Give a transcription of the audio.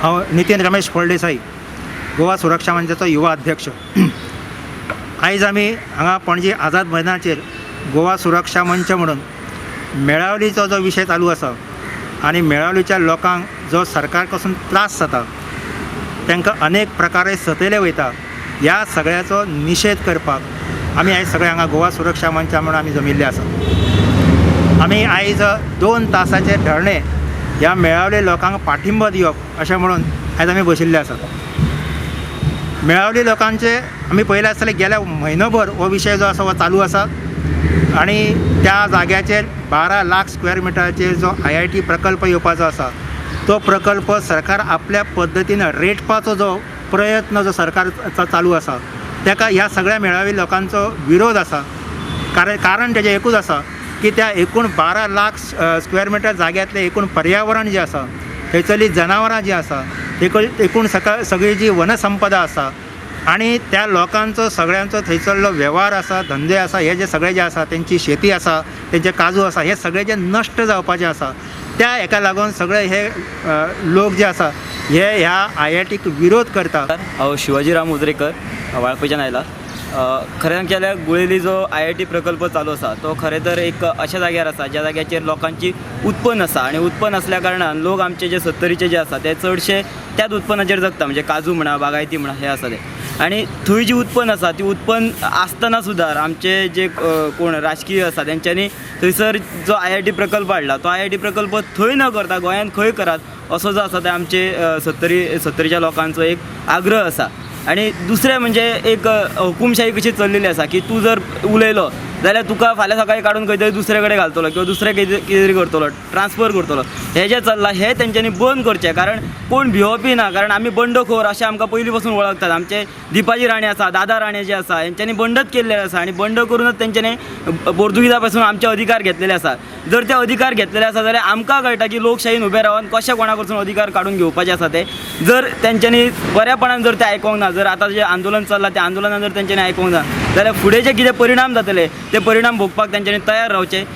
हांव नितीन रमेश फळदेसाई गोवा सुरक्षा मंचाचो युवा अध्यक्ष। आयज आमी हांगा पणजी आझाद मैदानाचेर गोवा सुरक्षा मंच म्हणून मेळावलीचो जो विशय चालू आसा आनी मेळावलीच्या लोकांक जो सरकार पासून त्रास जाता तांकां अनेक प्रकारे सतयले वयता, ह्या सगळ्याचो निशेध करपाक आमी आयज सगळे हांगा गोवा सुरक्षा मंचा म्हणून आमी जमिल्ले आसा। आमी आयज 2 तासाचे धरणे ह्या मेळावले लोकांक पाठिंबो दिवप अशें म्हणून आयज आमी बशिल्ले आसात। मेळावली लोकांचे आमी पयले आसतले गेल्या म्हयनोभर हो विशय जो आसा हो चालू आसा आनी त्या जाग्याचेर 12 लाख स्क्वेअर मिटराचेर जो IIT प्रकल्प येवपाचो आसा तो प्रकल्प सरकार आपल्या पद्दतीन रेटपाचो जो प्रयत्न जो सरकारचा चालू आसा ताका ह्या सगळ्या मेळावी लोकांचो विरोध आसा। कारण तेजें एकूच आसा की त्या एकूण 12 लाख स्क्वेअर मिटर जाग्यांतलें एकूण पर्यावरण जें आसा, थंयसरलीं जनावरां जीं आसा, एकूण सगळी जी वनसंपदा आसा आनी त्या लोकांचो सगळ्यांचो थंयसरलो वेव्हार आसा, धंदे आसा, हे जे सगळे जे आसा, तेंची शेती आसा, तेंचे काजू आसा, हे सगळे जे नश्ट जावपाचें आसा त्या हेका लागून सगळे हे लोक जे आसा हे ह्या IITक विरोध करता। हांव शिवाजीराम उजरेकर वाळपयच्यान आयला। खरें केल्यार गुळेली जो IIT प्रकल्प चालू आसा तो खरें तर एक अशा जाग्यार आसा ज्या जाग्याचेर लोकांची उत्पन्न आसा आनी उत्पन्न आसल्या कारणान लोक आमचे जे 70चे जे आसा ते चडशे त्याच उत्पन्नाचेर जगता, म्हणजे काजू म्हणा, बागायती म्हणा, हे आसा ते। आनी थंय जी उत्पन्न आसा ती उत्पन्न आसतना सुद्दां आमचे जे कोण राजकीय आसा तेंच्यांनी थंयसर जो IIT प्रकल्प हाडला तो IIT प्रकल्प थंय न करता गोंयांत खंय करात असो जो आसा ते आमचे 70च्या लोकांचो एक आग्रह आसा। आणि दुसरें म्हणजे एक हुकुमशाही कशी चल्लेली आसा की तूं जर उलयलो जाल्यार तुका फाल्यां सकाळीं काडून खंय तरी दुसरे कडेन घालतलो किंवा दुसरे कितें तरी करतलो, ट्रान्सफर करतलो। हें जें चल्लां हें तेंच्यांनी बंद करचें, कारण कोण भिवपी ना, कारण आमी बंडखोर अशें आमकां पयलीं पासून वळखतात। आमचे दिपाजी राणे आसा, दादा राणे जे आसा हेंच्यांनी बंडच केल्ले आसा आनी बंड करूनच तेंच्यांनी पोर्तुगीजां पासून आमचे अधिकार घेतलेले आसा। जर ते अधिकार घेतलेले आसा जाल्यार आमकां कळटा की लोकशायेन उबे रावन कशे कोणा कडसून अधिकार काडून घेवपाचे आसा ते। जर तेंच्यांनी बऱ्यापणान जर ते आयकोंक ना, जर आतां जें आंदोलन चल्लां त्या आंदोलनान जर तेंच्यांनी आयकोंक ना जाल्यार फुडें जे कितें परिणाम जातले ते परिणाम भोगपाक तेंच्यांनी तयार रावचें।